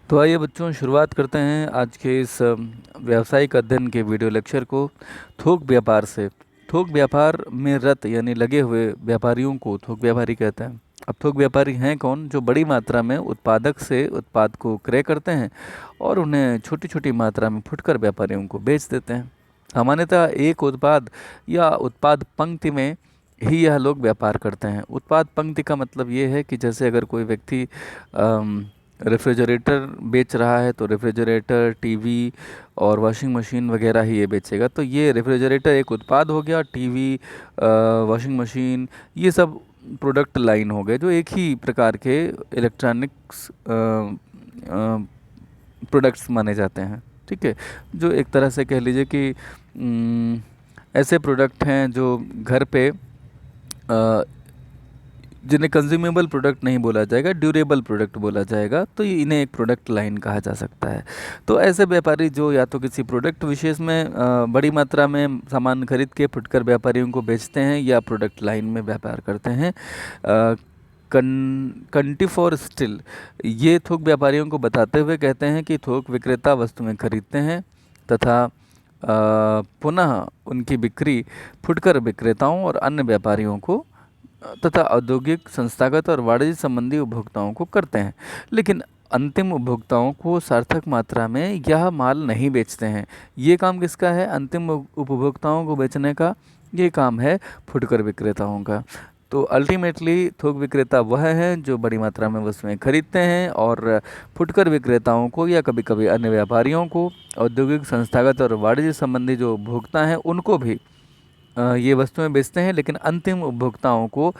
तो आइए बच्चों, शुरुआत करते हैं आज के इस व्यावसायिक अध्ययन के वीडियो लेक्चर को थोक व्यापार से। थोक व्यापार में रत यानी लगे हुए व्यापारियों को थोक व्यापारी कहते हैं। अब थोक व्यापारी हैं कौन? जो बड़ी मात्रा में उत्पादक से उत्पाद को क्रय करते हैं और उन्हें छोटी छोटी मात्रा में फुटकर व्यापारियों को बेच देते हैं। सामान्यतः एक उत्पाद या उत्पाद पंक्ति में ही यह लोग व्यापार करते हैं। उत्पाद पंक्ति का मतलब ये है कि जैसे अगर कोई व्यक्ति रेफ्रिजरेटर बेच रहा है तो रेफ्रिजरेटर, टीवी और वॉशिंग मशीन वगैरह ही ये बेचेगा। तो ये रेफ्रिजरेटर एक उत्पाद हो गया, टीवी, वॉशिंग मशीन, ये सब प्रोडक्ट लाइन हो गए जो एक ही प्रकार के इलेक्ट्रॉनिक्स प्रोडक्ट्स माने जाते हैं। ठीक है, जो एक तरह से कह लीजिए कि ऐसे प्रोडक्ट हैं जो घर पे जिन्हें कंज्यूमेबल प्रोडक्ट नहीं बोला जाएगा, ड्यूरेबल प्रोडक्ट बोला जाएगा, तो ये इन्हें एक प्रोडक्ट लाइन कहा जा सकता है। तो ऐसे व्यापारी जो या तो किसी प्रोडक्ट विशेष में बड़ी मात्रा में सामान खरीद के फुटकर व्यापारियों को बेचते हैं या प्रोडक्ट लाइन में व्यापार करते हैं। कंटी फॉर स्टिल ये थोक व्यापारियों को बताते हुए कहते हैं कि थोक विक्रेता वस्तुएं खरीदते हैं तथा पुनः उनकी बिक्री फुटकर विक्रेताओं और अन्य व्यापारियों को तथा औद्योगिक, संस्थागत और वाणिज्य संबंधी उपभोक्ताओं को करते हैं, लेकिन अंतिम उपभोक्ताओं को सार्थक मात्रा में यह माल नहीं बेचते हैं। ये काम किसका है? अंतिम उपभोक्ताओं को बेचने का ये काम है फुटकर विक्रेताओं का। तो अल्टीमेटली थोक विक्रेता वह हैं जो बड़ी मात्रा में वस्तुएं खरीदते हैं और फुटकर विक्रेताओं को या कभी कभी अन्य व्यापारियों को, औद्योगिक, संस्थागत और वाणिज्य संबंधी जो उपभोक्ता हैं उनको भी ये वस्तुएं बेचते हैं, लेकिन अंतिम उपभोक्ताओं को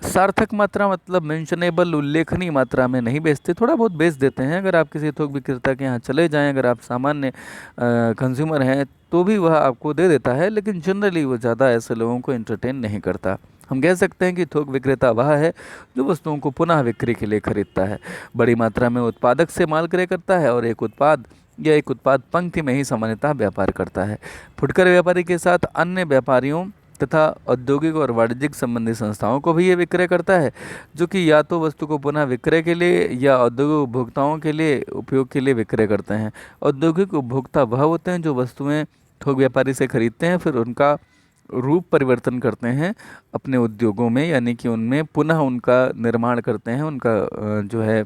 सार्थक मात्रा मतलब मेंशनेबल, उल्लेखनीय मात्रा में नहीं बेचते। थोड़ा बहुत बेच देते हैं। अगर आप किसी थोक विक्रेता के यहाँ चले जाएं, अगर आप सामान्य कंज्यूमर हैं तो भी वह आपको दे देता है, लेकिन जनरली वो ज़्यादा ऐसे लोगों को एंटरटेन नहीं करता। हम कह सकते हैं कि थोक विक्रेता वह है जो वस्तुओं को पुनः बिक्री के लिए खरीदता है, बड़ी मात्रा में उत्पादक से माल क्रय करता है और एक उत्पाद पंक्ति में ही सामान्यतः व्यापार करता है। फुटकर व्यापारी के साथ अन्य व्यापारियों तथा औद्योगिक और वाणिज्यिक संबंधी संस्थाओं को भी ये विक्रय करता है, जो कि या तो वस्तु को पुनः विक्रय के लिए या औद्योगिक उपभोक्ताओं के लिए उपयोग के लिए विक्रय करते हैं। औद्योगिक उपभोक्ता वह होते हैं जो वस्तुएं थोक व्यापारी से खरीदते हैं, फिर उनका रूप परिवर्तन करते हैं अपने उद्योगों में, यानी कि उनमें पुनः उनका निर्माण करते हैं, उनका जो है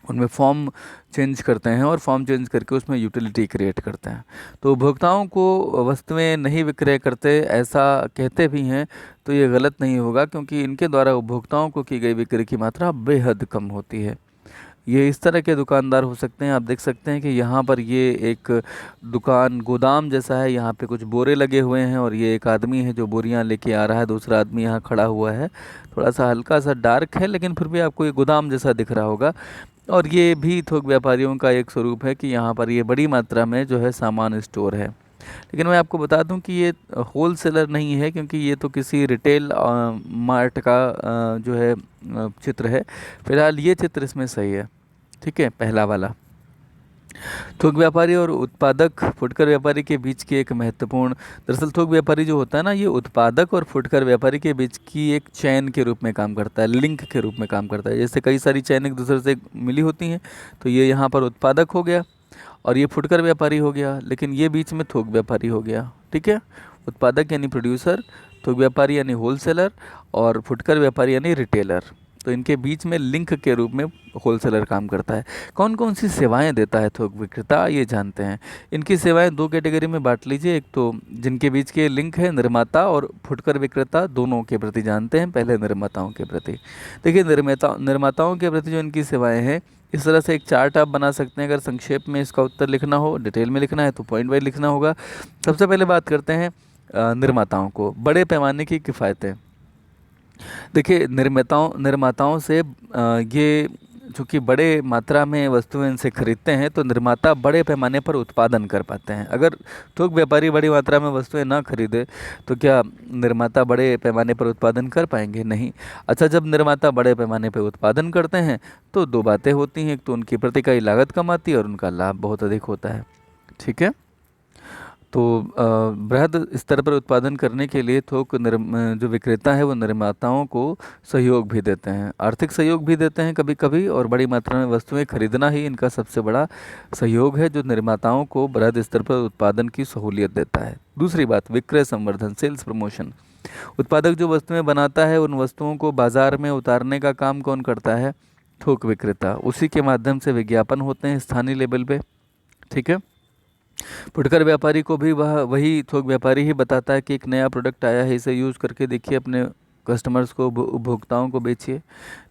उनमें फॉर्म चेंज करते हैं और फॉर्म चेंज करके उसमें यूटिलिटी क्रिएट करते हैं। तो उपभोक्ताओं को वस्तुएं नहीं विक्रय करते ऐसा कहते भी हैं तो ये गलत नहीं होगा, क्योंकि इनके द्वारा उपभोक्ताओं को की गई बिक्री की मात्रा बेहद कम होती है। ये इस तरह के दुकानदार हो सकते हैं। आप देख सकते हैं कि यहाँ पर ये एक दुकान गोदाम जैसा है, यहाँ पे कुछ बोरे लगे हुए हैं और ये एक आदमी है जो बोरियाँ लेके आ रहा है, दूसरा आदमी यहाँ खड़ा हुआ है। थोड़ा सा हल्का सा डार्क है, लेकिन फिर भी आपको ये गोदाम जैसा दिख रहा होगा। और ये भी थोक व्यापारियों का एक स्वरूप है कि यहाँ पर ये बड़ी मात्रा में जो है सामान स्टोर है। लेकिन मैं आपको बता दूं कि ये होल सेलर नहीं है, क्योंकि ये तो किसी रिटेल मार्ट का जो है चित्र है। फिलहाल ये चित्र इसमें सही है। ठीक है, पहला वाला। थोक व्यापारी और उत्पादक फुटकर व्यापारी के बीच की एक महत्वपूर्ण, दरअसल थोक व्यापारी जो होता है ना, ये उत्पादक और फुटकर व्यापारी के बीच की एक चैन के रूप में काम करता है, लिंक के रूप में काम करता है। जैसे कई सारी चैन एक दूसरे से मिली होती हैं, तो ये यहाँ पर उत्पादक हो गया और ये फुटकर व्यापारी हो गया, लेकिन ये बीच में थोक व्यापारी हो गया। ठीक है, उत्पादक यानी प्रोड्यूसर, थोक व्यापारी यानी होलसेलर और फुटकर व्यापारी यानी रिटेलर। तो इनके बीच में लिंक के रूप में होलसेलर काम करता है। कौन कौन सी सेवाएं देता है थोक विक्रेता, ये जानते हैं। इनकी सेवाएं दो कैटेगरी में बांट लीजिए। एक तो जिनके बीच के लिंक है, निर्माता और फुटकर विक्रेता दोनों के प्रति जानते हैं। पहले निर्माताओं के प्रति देखिए, निर्माताओं के प्रति जो इनकी सेवाएं हैं, इस तरह से एक चार्ट आप बना सकते हैं। अगर संक्षेप में इसका उत्तर लिखना हो, डिटेल में लिखना है तो पॉइंट वाइज लिखना होगा। सबसे पहले बात करते हैं निर्माताओं को। बड़े पैमाने की किफ़ायतें। देखिए, निर्माताओं से ये चूँकि बड़े मात्रा में वस्तुएं इनसे खरीदते हैं, तो निर्माता बड़े पैमाने पर उत्पादन कर पाते हैं। अगर थोक व्यापारी बड़ी मात्रा में वस्तुएं ना खरीदे तो क्या निर्माता बड़े पैमाने पर उत्पादन कर पाएंगे? नहीं। अच्छा, जब निर्माता बड़े पैमाने पर उत्पादन करते हैं तो दो बातें होती हैं। एक तो उनकी प्रति इकाई लागत कम आती है और उनका लाभ बहुत अधिक होता है। ठीक है, तो बृहद स्तर पर उत्पादन करने के लिए जो विक्रेता है वो निर्माताओं को सहयोग भी देते हैं, आर्थिक सहयोग भी देते हैं कभी कभी, और बड़ी मात्रा में वस्तुएं खरीदना ही इनका सबसे बड़ा सहयोग है जो निर्माताओं को बृहद स्तर पर उत्पादन की सहूलियत देता है। दूसरी बात, विक्रय संवर्धन, सेल्स प्रमोशन। उत्पादक जो वस्तुएं बनाता है उन वस्तुओं को बाजार में उतारने का काम कौन करता है? थोक विक्रेता। उसी के माध्यम से विज्ञापन होते हैं स्थानीय लेवल पे। ठीक है। फुटकर व्यापारी को भी वही थोक व्यापारी ही बताता है कि एक नया प्रोडक्ट आया है, इसे यूज़ करके देखिए, अपने कस्टमर्स को, उपभोक्ताओं को बेचिए।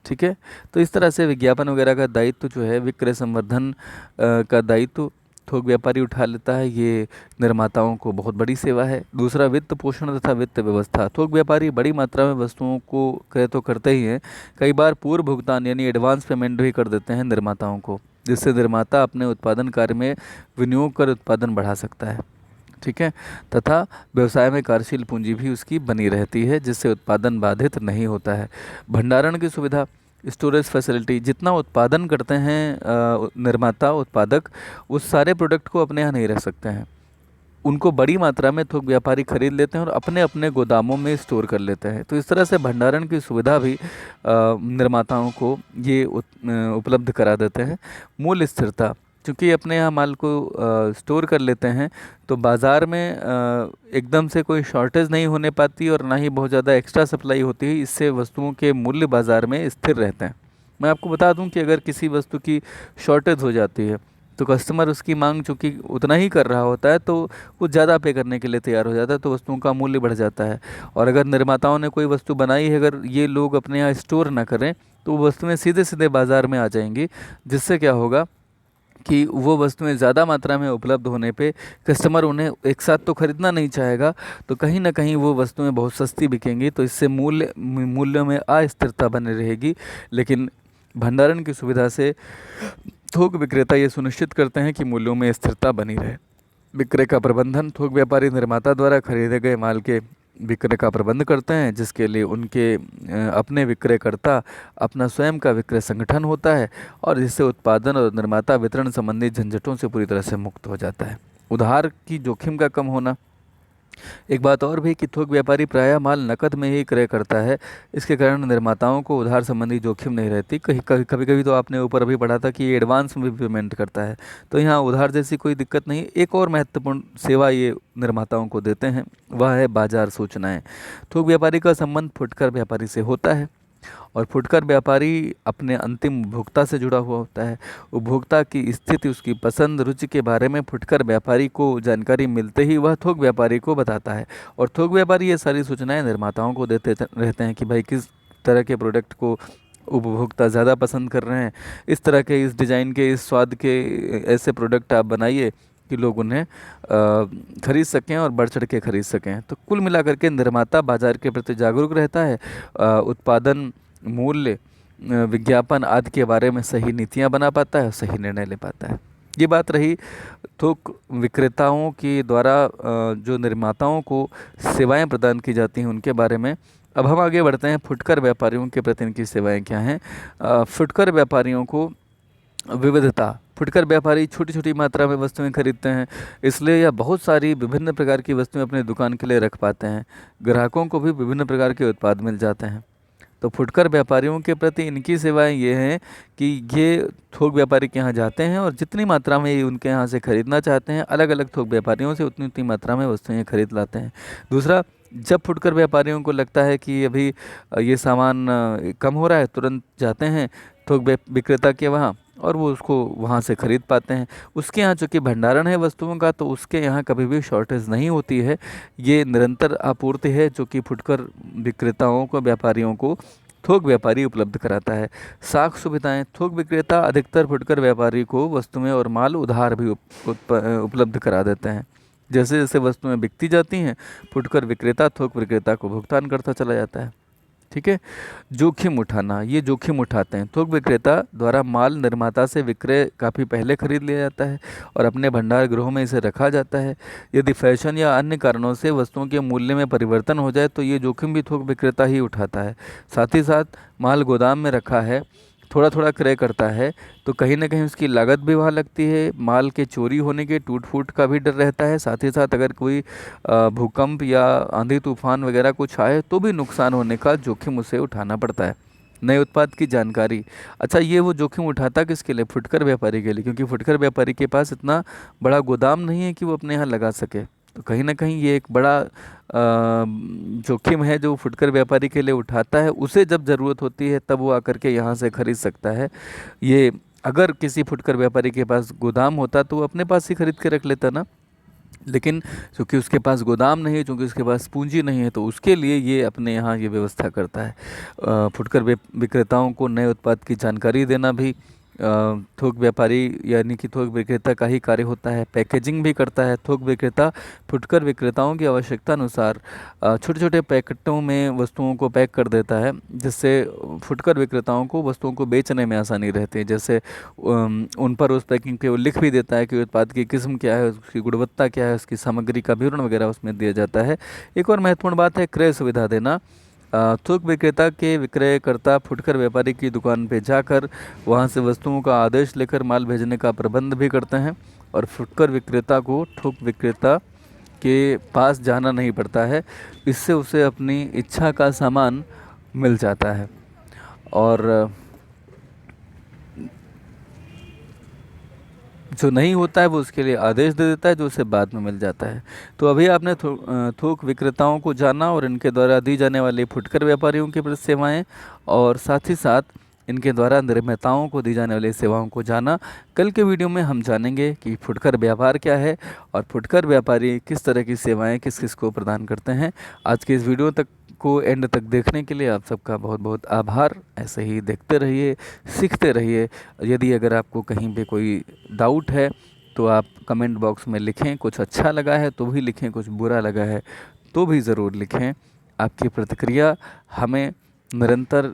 ठीक है। तो इस तरह से विज्ञापन वगैरह का दायित्व जो है, विक्रय संवर्धन का दायित्व थोक व्यापारी उठा लेता है। ये निर्माताओं को बहुत बड़ी सेवा है। दूसरा, वित्त पोषण तथा वित्त व्यवस्था। थोक व्यापारी बड़ी मात्रा में वस्तुओं को क्रय तो करते ही हैं, कई बार पूर्व भुगतान यानी एडवांस पेमेंट भी कर देते हैं निर्माताओं को, जिससे निर्माता अपने उत्पादन कार्य में विनियोग कर उत्पादन बढ़ा सकता है। ठीक है। तथा व्यवसाय में कार्यशील पूंजी भी उसकी बनी रहती है, जिससे उत्पादन बाधित नहीं होता है। भंडारण की सुविधा, स्टोरेज फैसिलिटी। जितना उत्पादन करते हैं निर्माता, उत्पादक, उस सारे प्रोडक्ट को अपने यहाँ नहीं रख सकते हैं, उनको बड़ी मात्रा में थोक व्यापारी खरीद लेते हैं और अपने अपने गोदामों में स्टोर कर लेते हैं। तो इस तरह से भंडारण की सुविधा भी निर्माताओं को ये उपलब्ध करा देते हैं। मूल्य स्थिरता, क्योंकि अपने यहाँ माल को स्टोर कर लेते हैं तो बाज़ार में एकदम से कोई शॉर्टेज नहीं होने पाती और ना ही बहुत ज़्यादा एक्स्ट्रा सप्लाई होती है। इससे वस्तुओं के मूल्य बाज़ार में स्थिर रहते हैं। मैं आपको बता दूं कि अगर किसी वस्तु की शॉर्टेज हो जाती है तो कस्टमर उसकी मांग चूँकि उतना ही कर रहा होता है तो वो ज़्यादा पे करने के लिए तैयार हो जाता है, तो वस्तुओं का मूल्य बढ़ जाता है। और अगर निर्माताओं ने कोई वस्तु बनाई है, अगर ये लोग अपने यहाँ स्टोर ना करें तो वो वस्तुएँ सीधे सीधे बाज़ार में आ जाएंगी, जिससे क्या होगा कि वो वस्तुएं ज़्यादा मात्रा में उपलब्ध होने पे कस्टमर उन्हें एक साथ तो खरीदना नहीं चाहेगा, तो कहीं ना कहीं वो वस्तुएं बहुत सस्ती बिकेंगी। तो इससे मूल्यों में अस्थिरता बनी रहेगी। लेकिन भंडारण की सुविधा से थोक विक्रेता ये सुनिश्चित करते हैं कि मूल्यों में स्थिरता बनी रहे। विक्रय का प्रबंधन, थोक व्यापारी निर्माता द्वारा खरीदे गए माल के विक्रय का प्रबंध करते हैं, जिसके लिए उनके अपने विक्रयकर्ता अपना स्वयं का विक्रय संगठन होता है, और जिससे उत्पादन और निर्माता वितरण संबंधी झंझटों से पूरी तरह से मुक्त हो जाता है। उधार की जोखिम का कम होना। एक बात और भी कि थोक व्यापारी प्रायः माल नकद में ही क्रय करता है। इसके कारण निर्माताओं को उधार संबंधी जोखिम नहीं रहती। कभी कभी तो आपने ऊपर अभी पढ़ा था कि ये एडवांस में भी पेमेंट करता है, तो यहाँ उधार जैसी कोई दिक्कत नहीं। एक और महत्वपूर्ण सेवा ये निर्माताओं को देते हैं, वह है बाजार सूचनाएं। थोक व्यापारी का संबंध फुटकर व्यापारी से होता है, और फुटकर व्यापारी अपने अंतिम उपभोक्ता से जुड़ा हुआ होता है। उपभोक्ता की स्थिति, उसकी पसंद, रुचि के बारे में फुटकर व्यापारी को जानकारी मिलते ही वह थोक व्यापारी को बताता है, और थोक व्यापारी ये सारी सूचनाएं निर्माताओं को देते रहते हैं कि भाई किस तरह के प्रोडक्ट को उपभोक्ता ज़्यादा पसंद कर रहे हैं, इस तरह के, इस डिज़ाइन के, इस स्वाद के ऐसे प्रोडक्ट आप बनाइए कि लोग उन्हें खरीद सकें और बढ़ चढ़ के खरीद सकें। तो कुल मिलाकर के निर्माता बाजार के प्रति जागरूक रहता है, उत्पादन, मूल्य, विज्ञापन आदि के बारे में सही नीतियां बना पाता है, सही निर्णय ले पाता है। ये बात रही थोक विक्रेताओं के द्वारा जो निर्माताओं को सेवाएं प्रदान की जाती हैं उनके बारे में। अब हम आगे बढ़ते हैं, फुटकर व्यापारियों के प्रति इनकी सेवाएं क्या हैं। फुटकर व्यापारियों को विविधता। फुटकर व्यापारी छोटी छोटी मात्रा में वस्तुएं खरीदते हैं, इसलिए यह बहुत सारी विभिन्न प्रकार की वस्तुएं अपनी दुकान के लिए रख पाते हैं। ग्राहकों को भी विभिन्न प्रकार के उत्पाद मिल जाते हैं। तो फुटकर व्यापारियों के प्रति इनकी सेवाएं ये हैं कि ये थोक व्यापारी के यहाँ जाते हैं और जितनी मात्रा में ये उनके यहाँ से खरीदना चाहते हैं, अलग अलग थोक व्यापारियों से उतनी उतनी मात्रा में वस्तुएं खरीद लाते हैं। दूसरा, जब फुटकर व्यापारियों को लगता है कि अभी ये सामान कम हो रहा है, तुरंत जाते हैं थोक विक्रेता के वहाँ और वो उसको वहाँ से ख़रीद पाते हैं। उसके यहाँ चूँकि भंडारण है वस्तुओं का, तो उसके यहाँ कभी भी शॉर्टेज नहीं होती है। ये निरंतर आपूर्ति है जो कि फुटकर विक्रेताओं को, व्यापारियों को थोक व्यापारी उपलब्ध कराता है। साख सुविधाएं। थोक विक्रेता अधिकतर फुटकर व्यापारी को वस्तुएं और माल उधार भी उपलब्ध करा देते हैं। जैसे जैसे वस्तुएं बिकती जाती हैं, फुटकर विक्रेता थोक विक्रेता को भुगतान करता चला जाता है। ठीक है। जोखिम उठाना। ये जोखिम उठाते हैं। थोक विक्रेता द्वारा माल निर्माता से विक्रय काफ़ी पहले खरीद लिया जाता है और अपने भंडार गृहों में इसे रखा जाता है। यदि फैशन या अन्य कारणों से वस्तुओं के मूल्य में परिवर्तन हो जाए तो ये जोखिम भी थोक विक्रेता ही उठाता है। साथ ही साथ माल गोदाम में रखा है थोड़ा थोड़ा क्रय करता है तो कहीं ना कहीं उसकी लागत भी वहाँ लगती है, माल के चोरी होने के, टूट फूट का भी डर रहता है। साथ ही साथ अगर कोई भूकंप या आंधी तूफान वगैरह कुछ आए तो भी नुकसान होने का जोखिम उसे उठाना पड़ता है। नए उत्पाद की जानकारी, अच्छा ये वो जोखिम उठाता किसके लिए? फुटकर व्यापारी के लिए, क्योंकि फुटकर व्यापारी के पास इतना बड़ा गोदाम नहीं है कि वो अपने यहाँ लगा सके। तो कहीं ना कहीं ये एक बड़ा जोखिम है जो फुटकर व्यापारी के लिए उठाता है। उसे जब ज़रूरत होती है तब वो आकर के यहाँ से खरीद सकता है। ये अगर किसी फुटकर व्यापारी के पास गोदाम होता तो वो अपने पास ही खरीद के रख लेता ना, लेकिन चूँकि उसके पास गोदाम नहीं है, चूँकि उसके पास पूंजी नहीं है, तो उसके लिए ये अपने यहाँ ये व्यवस्था करता है। फुटकर विक्रेताओं को नए उत्पाद की जानकारी देना भी थोक व्यापारी यानी कि थोक विक्रेता का ही कार्य होता है। पैकेजिंग भी करता है थोक विक्रेता। फुटकर विक्रेताओं की आवश्यकता अनुसार छोटे छोटे पैकेटों में वस्तुओं को पैक कर देता है, जिससे फुटकर विक्रेताओं को वस्तुओं को बेचने में आसानी रहती है। जैसे उन पर उस पैकिंग पे वो लिख भी देता है कि उत्पाद की किस्म क्या है, उसकी गुणवत्ता क्या है, उसकी सामग्री का विवरण वगैरह उसमें दिया जाता है। एक और महत्वपूर्ण बात है क्रय सुविधा देना। थोक विक्रेता के विक्रयकर्ता फुटकर व्यापारी की दुकान पे जाकर वहां से वस्तुओं का आदेश लेकर माल भेजने का प्रबंध भी करते हैं, और फुटकर विक्रेता को थोक विक्रेता के पास जाना नहीं पड़ता है। इससे उसे अपनी इच्छा का सामान मिल जाता है। और जो नहीं होता है वो उसके लिए आदेश दे देता है, जो उसे बाद में मिल जाता है। तो अभी आपने थोक विक्रेताओं को जाना और इनके द्वारा दी जाने वाली फुटकर व्यापारियों की प्रति सेवाएं, और साथ ही साथ इनके द्वारा निर्माताओं को दी जाने वाली सेवाओं को जाना। कल के वीडियो में हम जानेंगे कि फुटकर व्यापार क्या है और फुटकर व्यापारी किस तरह की सेवाएं किस किस को प्रदान करते हैं। आज के इस वीडियो तक को एंड तक देखने के लिए आप सबका बहुत बहुत आभार। ऐसे ही देखते रहिए, सीखते रहिए। यदि अगर आपको कहीं पे कोई डाउट है तो आप कमेंट बॉक्स में लिखें। कुछ अच्छा लगा है तो भी लिखें, कुछ बुरा लगा है तो भी ज़रूर लिखें। आपकी प्रतिक्रिया हमें निरंतर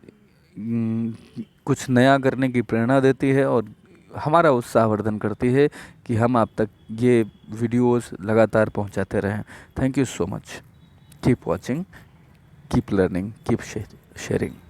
कुछ नया करने की प्रेरणा देती है और हमारा उत्साहवर्धन करती है कि हम आप तक ये वीडियोस लगातार पहुंचाते रहें। Thank you so much. Keep watching, keep learning, keep sharing.